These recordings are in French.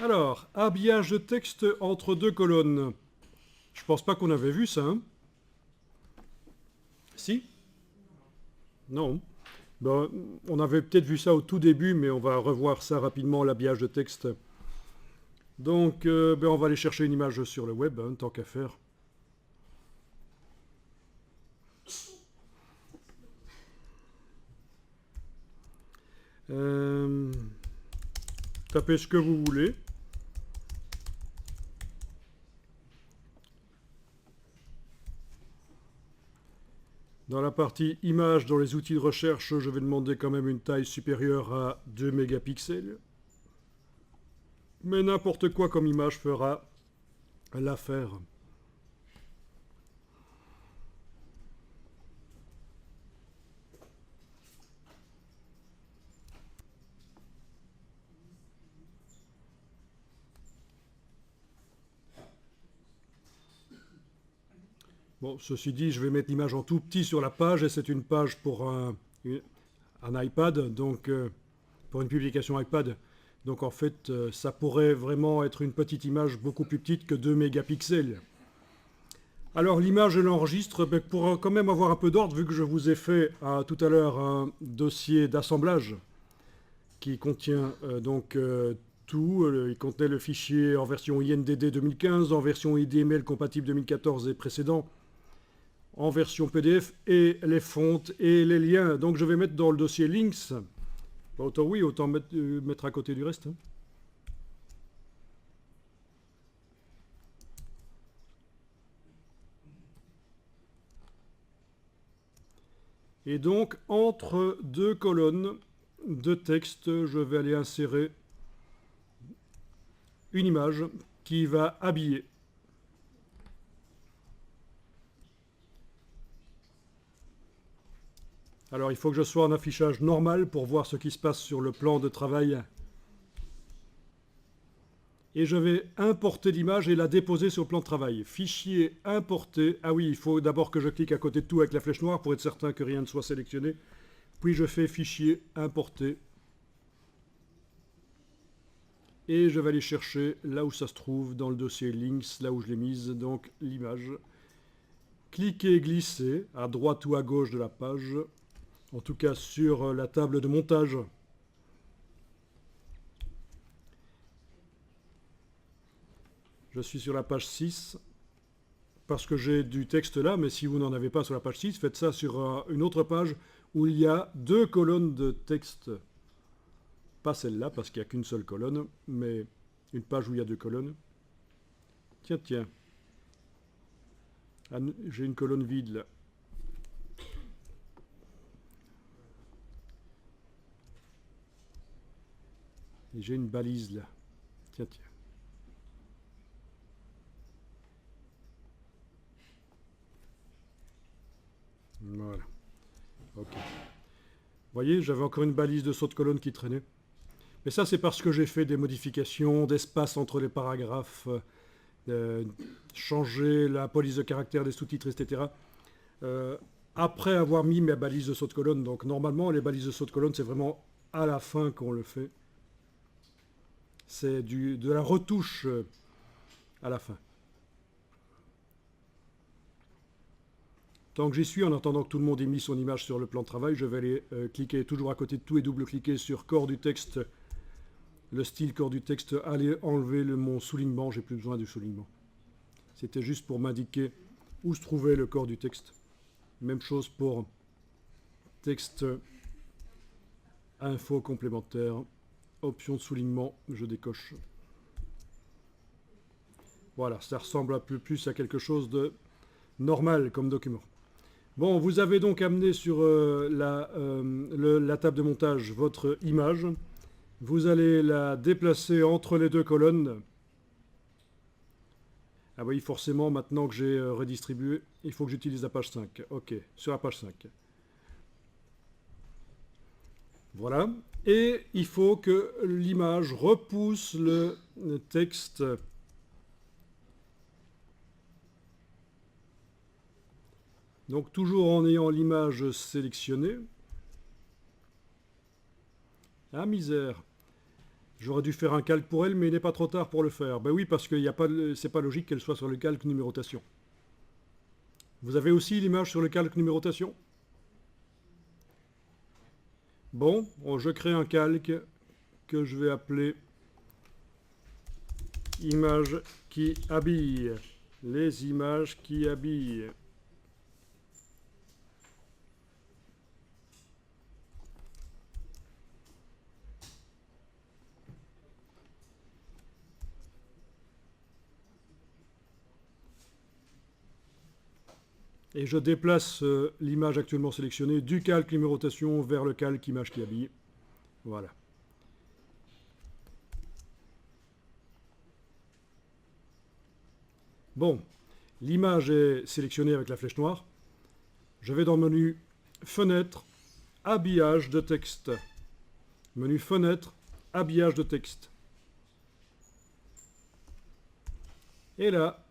Alors, habillage de texte entre deux colonnes. Je pense pas qu'on avait vu ça, hein? Si? Non. Ben, on avait peut-être vu ça au tout début, mais on va revoir ça rapidement, l'habillage de texte. Donc, ben, on va aller chercher une image sur le web, hein, tant qu'à faire. Euh, Tapez ce que vous voulez. Dans la partie images, dans les outils de recherche, je vais demander quand même une taille supérieure à 2 mégapixels. Mais n'importe quoi comme image fera l'affaire. Bon, ceci dit, je vais mettre l'image en tout petit sur la page, et c'est une page pour un iPad, donc pour une publication iPad. Donc en fait, ça pourrait vraiment être une petite image beaucoup plus petite que 2 mégapixels. Alors l'image, je l'enregistre pour quand même avoir un peu d'ordre, vu que je vous ai fait tout à l'heure un dossier d'assemblage qui contient tout. Il contenait le fichier en version INDD 2015, en version IDML compatible 2014 et précédent, en version PDF, et les fontes et les liens. Donc je vais mettre dans le dossier links. Autant oui, autant mettre à côté du reste, hein. Et donc, entre deux colonnes de texte, je vais aller insérer une image qui va habiller. Alors, il faut que je sois en affichage normal pour voir ce qui se passe sur le plan de travail. Et je vais importer l'image et la déposer sur le plan de travail. Fichier importé. Ah oui, il faut d'abord que je clique à côté de tout avec la flèche noire pour être certain que rien ne soit sélectionné. Puis je fais fichier importé. Et je vais aller chercher là où ça se trouve dans le dossier links, là où je l'ai mise, donc l'image. Cliquez et glissez à droite ou à gauche de la page, en tout cas sur la table de montage. Je suis sur la page 6, parce que j'ai du texte là, mais si vous n'en avez pas sur la page 6, faites ça sur une autre page où il y a deux colonnes de texte. Pas celle-là, parce qu'il n'y a qu'une seule colonne, mais une page où il y a deux colonnes. Tiens, tiens. Ah, j'ai une colonne vide là. Et j'ai une balise là. Tiens, tiens. Voilà. Ok. Vous voyez, j'avais encore une balise de saut de colonne qui traînait. Mais ça, c'est parce que j'ai fait des modifications d'espace entre les paragraphes, changer la police de caractère des sous-titres, etc. Après avoir mis mes balises de saut de colonne. Donc normalement, les balises de saut de colonne, c'est vraiment à la fin qu'on le fait. C'est de la retouche à la fin. Tant que j'y suis, en attendant que tout le monde ait mis son image sur le plan de travail, je vais aller cliquer toujours à côté de tout et double-cliquer sur corps du texte, le style corps du texte, aller enlever mon soulignement, j'ai plus besoin du soulignement. C'était juste pour m'indiquer où se trouvait le corps du texte. Même chose pour texte, info complémentaire, option de soulignement, je décoche. Voilà, ça ressemble un peu plus à quelque chose de normal comme document. Bon, vous avez donc amené sur la table de montage votre image. Vous allez la déplacer entre les deux colonnes. Ah oui, forcément, maintenant que j'ai redistribué, il faut que j'utilise la page 5. Ok, sur la page 5. Voilà. Et il faut que l'image repousse le texte. Donc toujours en ayant l'image sélectionnée. Ah misère. J'aurais dû faire un calque pour elle, mais il n'est pas trop tard pour le faire. Ben oui, parce que c'est pas logique qu'elle soit sur le calque numérotation. Vous avez aussi l'image sur le calque numérotation? Bon, je crée un calque que je vais appeler images qui habillent. Les images qui habillent. Et je déplace l'image actuellement sélectionnée du calque numérotation vers le calque image qui habille. Voilà. Bon, l'image est sélectionnée avec la flèche noire. Je vais dans le menu Fenêtre, Habillage de texte. Menu Fenêtre, Habillage de texte. Et là,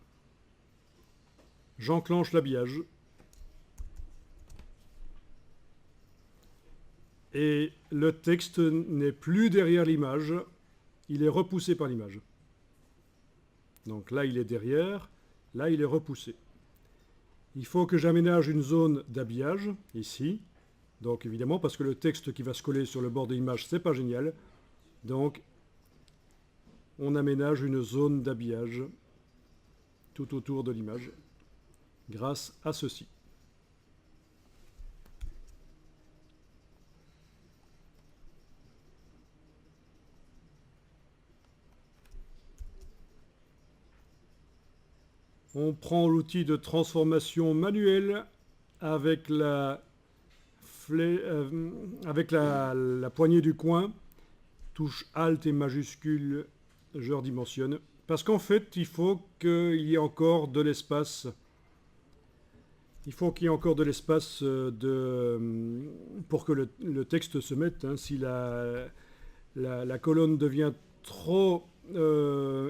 j'enclenche l'habillage. Et le texte n'est plus derrière l'image, il est repoussé par l'image. Donc là, il est derrière, là, il est repoussé. Il faut que j'aménage une zone d'habillage, ici. Donc évidemment, parce que le texte qui va se coller sur le bord de l'image, c'est pas génial. Donc, on aménage une zone d'habillage tout autour de l'image, grâce à ceci. On prend l'outil de transformation manuelle avec la poignée du coin, touche Alt et majuscule, je redimensionne. Parce qu'en fait, il faut qu'il y ait encore de l'espace. Il faut qu'il y ait encore de l'espace pour que le texte se mette. Hein. Si la colonne devient trop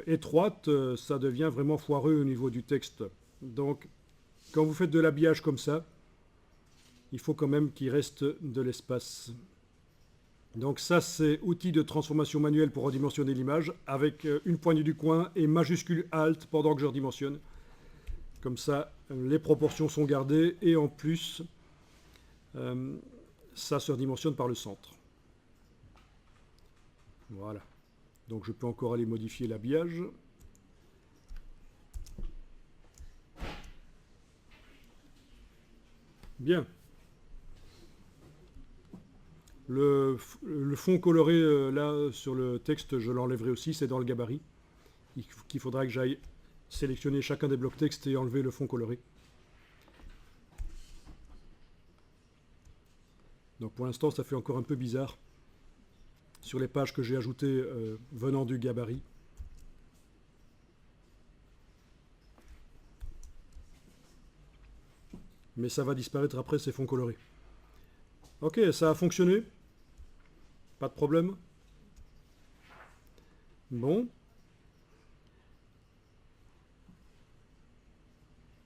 étroite, ça devient vraiment foireux au niveau du texte. Donc, quand vous faites de l'habillage comme ça, il faut quand même qu'il reste de l'espace. Donc ça, c'est outil de transformation manuelle pour redimensionner l'image, avec une poignée du coin et majuscule Alt pendant que je redimensionne. Comme ça, les proportions sont gardées et en plus, ça se redimensionne par le centre. Voilà. Donc je peux encore aller modifier l'habillage. Bien. Le fond coloré là sur le texte, je l'enlèverai aussi, c'est dans le gabarit. Il faudra que j'aille sélectionner chacun des blocs texte et enlever le fond coloré. Donc pour l'instant, ça fait encore un peu bizarre sur les pages que j'ai ajoutées venant du gabarit. Mais ça va disparaître après ces fonds colorés. Ok, ça a fonctionné. Pas de problème. Bon.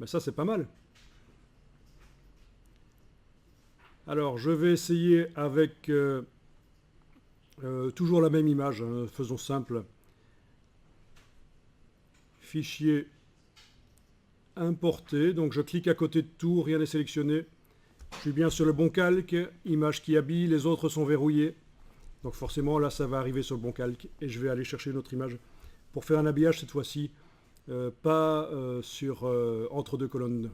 Ben ça, c'est pas mal. Alors, je vais essayer avec toujours la même image. Hein, faisons simple. Fichier importé. Donc, je clique à côté de tout, rien n'est sélectionné. Je suis bien sur le bon calque. Image qui habille, les autres sont verrouillés. Donc forcément, là, ça va arriver sur le bon calque. Et je vais aller chercher une autre image pour faire un habillage cette fois-ci, pas sur entre deux colonnes.